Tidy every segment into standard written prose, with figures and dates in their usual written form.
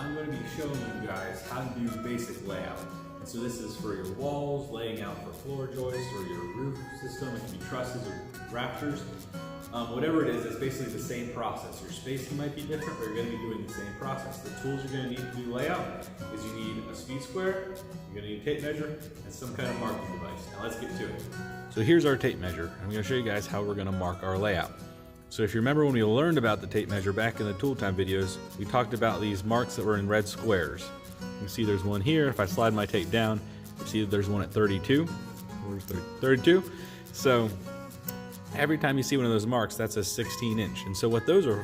I'm going to be showing you guys how to do basic layout. And so this is for your walls, laying out for floor joists, or your roof system. It can be trusses or rafters. Whatever it is, it's basically the same process. Your spacing might be different, but you're going to be doing the same process. The tools you're going to need to do layout is you need a speed square, you're going to need a tape measure, and some kind of marking device. Now let's get to it. So here's our tape measure. I'm going to show you guys how we're going to mark our layout. So if you remember when we learned about the tape measure back in the tool time videos, we talked about these marks that were in red squares. You can see there's one here. If I slide my tape down, you see that there's one at 32. Where's 32? So every time you see one of those marks, that's a 16-inch. And so what those are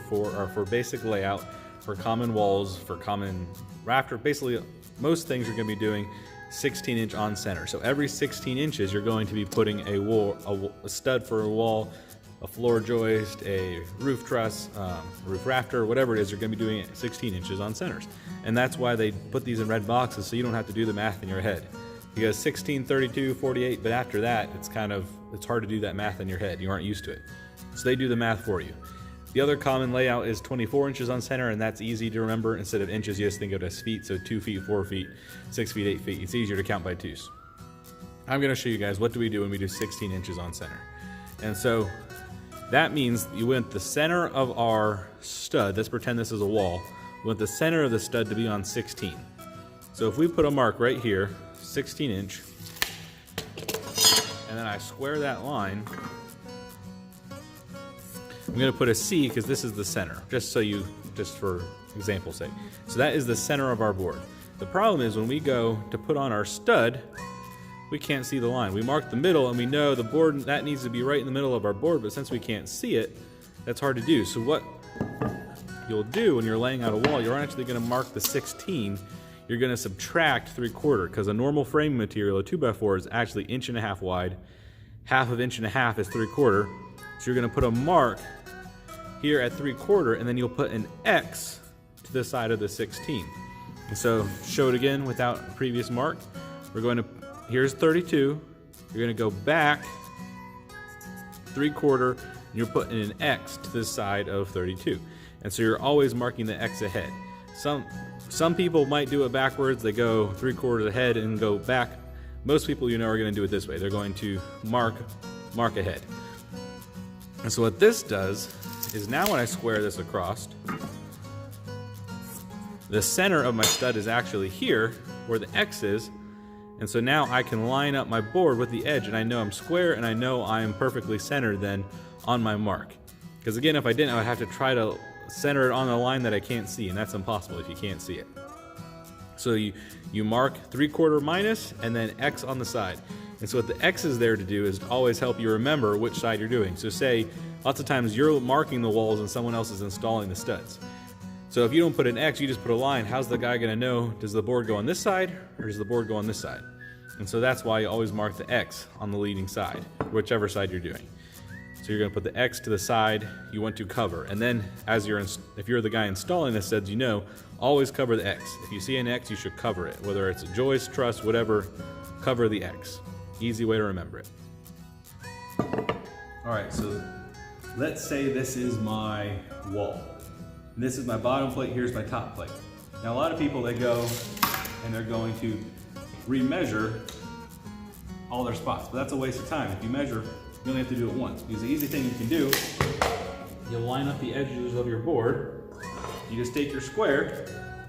for basic layout, for common walls, for common rafter. Basically, most things you're going to be doing 16-inch on center. So every 16 inches, you're going to be putting a stud for a wall, a floor joist, a roof truss, roof rafter, whatever it is, you're going to be doing it 16 inches on centers. And that's why they put these in red boxes, so you don't have to do the math in your head. You go 16, 32, 48, but after that, it's hard to do that math in your head. You aren't used to it. So they do the math for you. The other common layout is 24 inches on center, and that's easy to remember. Instead of inches, you just think of it as feet, so 2 feet, 4 feet, 6 feet, 8 feet. It's easier to count by twos. I'm going to show you guys what do we do when we do 16 inches on center. And so that means you want the center of our stud, let's pretend this is a wall, we want the center of the stud to be on 16. So if we put a mark right here, 16 inch, and then I square that line, I'm going to put a C because this is the center, just for example's sake. So that is the center of our board. The problem is when we go to put on our stud, we can't see the line. We mark the middle and we know the board, that needs to be right in the middle of our board, but since we can't see it, that's hard to do. So what you'll do when you're laying out a wall, you're actually going to mark the 16, you're going to subtract 3/4, because a normal framing material, a 2x4, is actually 1.5 inches wide. Half of 1.5 inches is 3/4. So you're going to put a mark here at 3/4, and then you'll put an X to the side of the 16. And so show it again without a previous mark. We're going to, here's 32, you're going to go back 3/4, and you're putting an X to the side of 32. And so you're always marking the X ahead. Some people might do it backwards, they go 3/4 ahead and go back. Most people you know are going to do it this way. They're going to mark ahead. And so what this does is now when I square this across, the center of my stud is actually here where the X is. And so now I can line up my board with the edge, and I know I'm square, and I know I am perfectly centered then on my mark. Because again, if I didn't, I would have to try to center it on a line that I can't see, and that's impossible if you can't see it. So you mark 3/4 minus, and then X on the side. And so what the X is there to do is to always help you remember which side you're doing. So say, lots of times you're marking the walls and someone else is installing the studs. So if you don't put an X, you just put a line, how's the guy going to know, does the board go on this side or does the board go on this side? And so that's why you always mark the X on the leading side, whichever side you're doing. So you're going to put the X to the side you want to cover. And then if you're the guy installing the studs, you know, always cover the X. If you see an X, you should cover it. Whether it's a joist, truss, whatever, cover the X. Easy way to remember it. All right, so let's say this is my wall. And this is my bottom plate, here's my top plate. Now a lot of people, they go and they're going to remeasure all their spots, but that's a waste of time. If you measure, you only have to do it once. Because the easy thing you can do, you'll line up the edges of your board. You just take your square,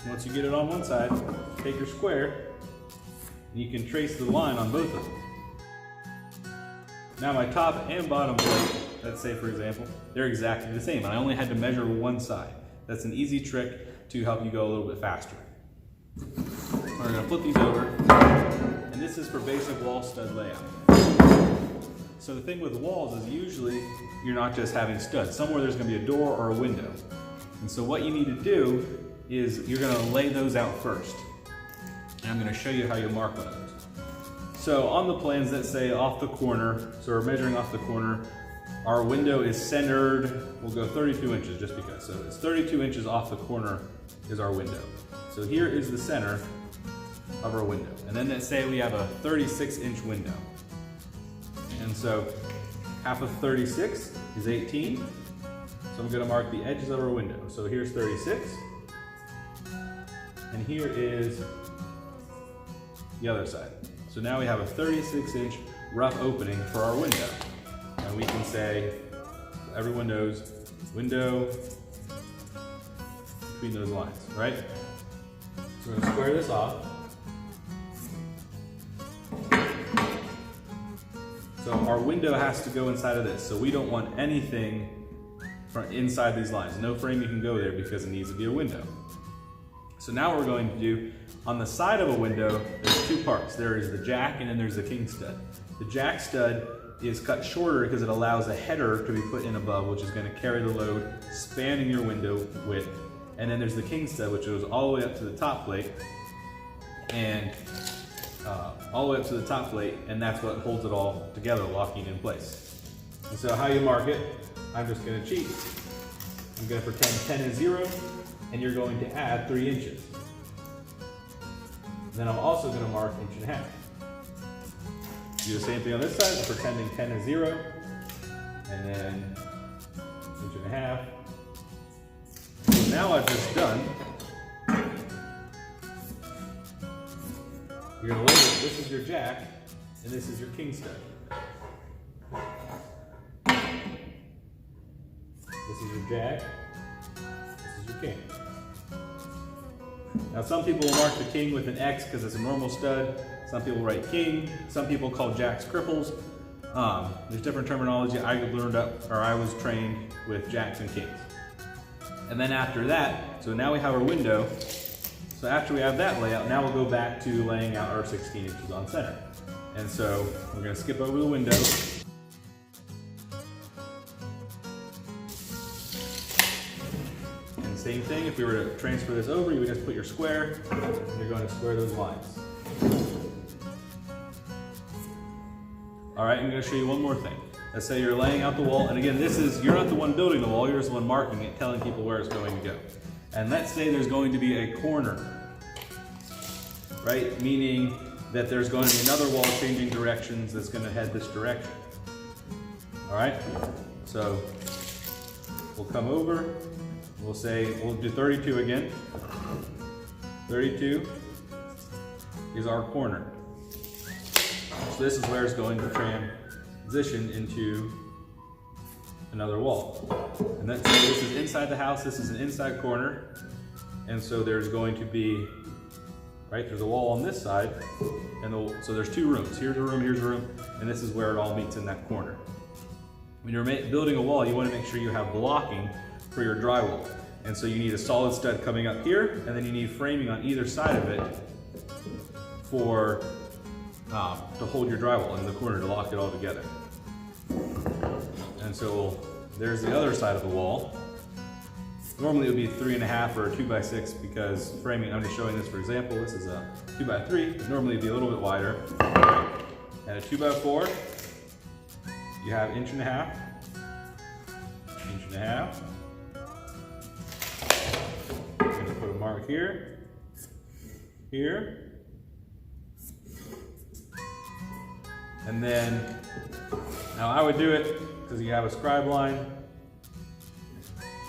once you get it on one side, take your square, and you can trace the line on both of them. Now my top and bottom plate, let's say for example, they're exactly the same, and I only had to measure one side. That's an easy trick to help you go a little bit faster. We're going to flip these over, and this is for basic wall stud layout. So the thing with walls is usually you're not just having studs. Somewhere there's going to be a door or a window. And so what you need to do is you're going to lay those out first. And I'm going to show you how you mark one of those. So on the plans that say off the corner, so we're measuring off the corner, our window is centered, we'll go 32 inches just because. So it's 32 inches off the corner is our window. So here is the center of our window. And then let's say we have a 36-inch window. And so half of 36 is 18. So I'm going to mark the edges of our window. So here's 36. and here is the other side. So now we have a 36-inch rough opening for our window. And we can say, so everyone knows, window between those lines, right? So we're gonna square this off. So our window has to go inside of this. So we don't want anything from inside these lines. No framing can go there because it needs to be a window. So now what we're going to do, on the side of a window, there's two parts. There is the jack and then there's the king stud. The jack stud is cut shorter because it allows a header to be put in above, which is going to carry the load, spanning your window width. And then there's the king stud, which goes all the way up to the top plate, and all the way up to the top plate, and that's what holds it all together, locking in place. And so how you mark it, I'm just going to cheat. I'm going to pretend 10 is 0, and you're going to add 3 inches. Then I'm also going to mark 1.5 inches. Do the same thing on this side, I'm pretending 10 is 0, and then 1.5 inches. So now I've just done, you're going to label, this is your jack, and this is your king stud. This is your jack, this is your king. Now some people will mark the king with an X because it's a normal stud. Some people write king. Some people call jacks cripples. There's different terminology. I learned up, or I was trained with jacks and kings. And then after that, so now we have our window. So after we have that layout, now we'll go back to laying out our 16 inches on center. And so we're going to skip over the window. And same thing, if we were to transfer this over, you would just put your square, and you're going to square those lines. All right, I'm going to show you one more thing. Let's say you're laying out the wall, and again, you're not the one building the wall, you're just the one marking it, telling people where it's going to go. And let's say there's going to be a corner, right? Meaning that there's going to be another wall changing directions that's going to head this direction. All right, so we'll come over, we'll say, we'll do 32 again. 32 is our corner. So this is where it's going to transition into another wall. And that's, this is inside the house, this is an inside corner. And so there's going to be, right, there's a wall on this side. And so there's 2 rooms. Here's a room, here's a room, and this is where it all meets in that corner. When you're building a wall, you want to make sure you have blocking for your drywall. And so you need a solid stud coming up here, and then you need framing on either side of it for to hold your drywall in the corner to lock it all together. And so there's the other side of the wall. Normally it would be 3.5 or a 2x6 because framing, I'm just showing this for example, this is a 2x3, normally it'd be a little bit wider. And a 2x4, you have 1.5 inches, 1.5 inches. I'm going to put a mark here, here, and then, now I would do it because you have a scribe line.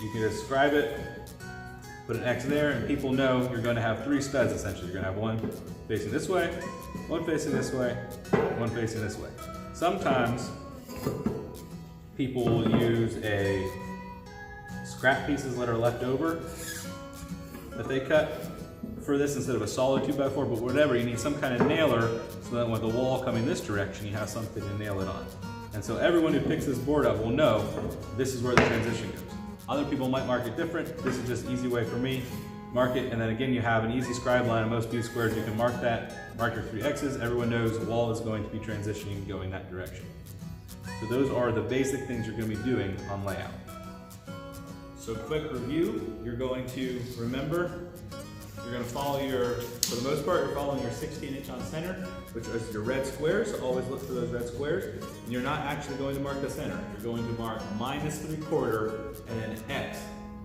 You can just scribe it, put an X there, and people know you're going to have 3 studs essentially. You're going to have one facing this way, one facing this way, one facing this way. Sometimes people will use scrap pieces that are left over that they cut for this instead of a solid 2x4, but whatever, you need some kind of nailer so that with the wall coming this direction, you have something to nail it on. And so everyone who picks this board up will know this is where the transition goes. Other people might mark it different. This is just an easy way for me. Mark it, and then again, you have an easy scribe line on most B squares. You can mark that, mark your 3 X's. Everyone knows the wall is going to be transitioning, going that direction. So those are the basic things you're going to be doing on layout. So quick review, you're going to remember, you're going to follow for the most part, you're following your 16-inch on center, which is your red squares. So always look for those red squares. And you're not actually going to mark the center. You're going to mark -3/4 and then X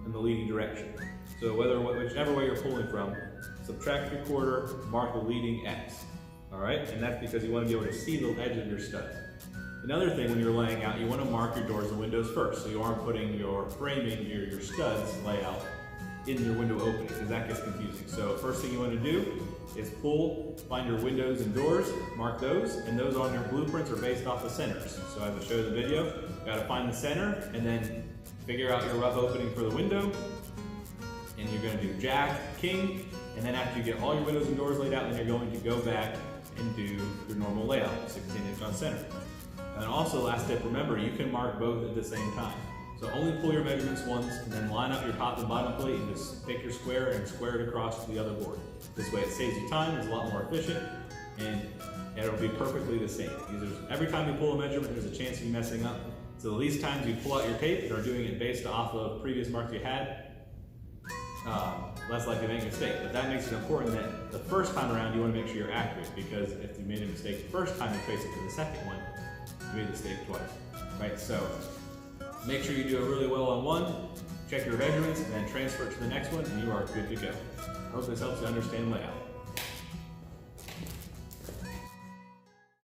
in the leading direction. So whichever way you're pulling from, subtract 3/4, mark the leading X. All right, and that's because you want to be able to see the edge of your stud. Another thing when you're laying out, you want to mark your doors and windows first, so you aren't putting your framing, your studs layout in your window opening, because that gets confusing. So first thing you want to do is find your windows and doors, mark those, and those on your blueprints are based off the centers. So as I showed in the video, you got to find the center and then figure out your rough opening for the window. And you're going to do Jack, King, and then after you get all your windows and doors laid out, then you're going to go back and do your normal layout, 16" on center. And then also, last tip, remember, you can mark both at the same time. So only pull your measurements once, and then line up your top and bottom plate and just take your square and square it across to the other board. This way it saves you time, it's a lot more efficient, and it'll be perfectly the same. Because every time you pull a measurement, there's a chance of you messing up. So the least times you pull out your tape or doing it based off of previous marks you had, less likely to make a mistake. But that makes it important that the first time around you want to make sure you're accurate, because if you made a mistake the first time and trace it to the second one, you made the mistake twice, right? So make sure you do it really well on one, check your measurements, and then transfer it to the next one, and you are good to go. I hope this helps you understand layout.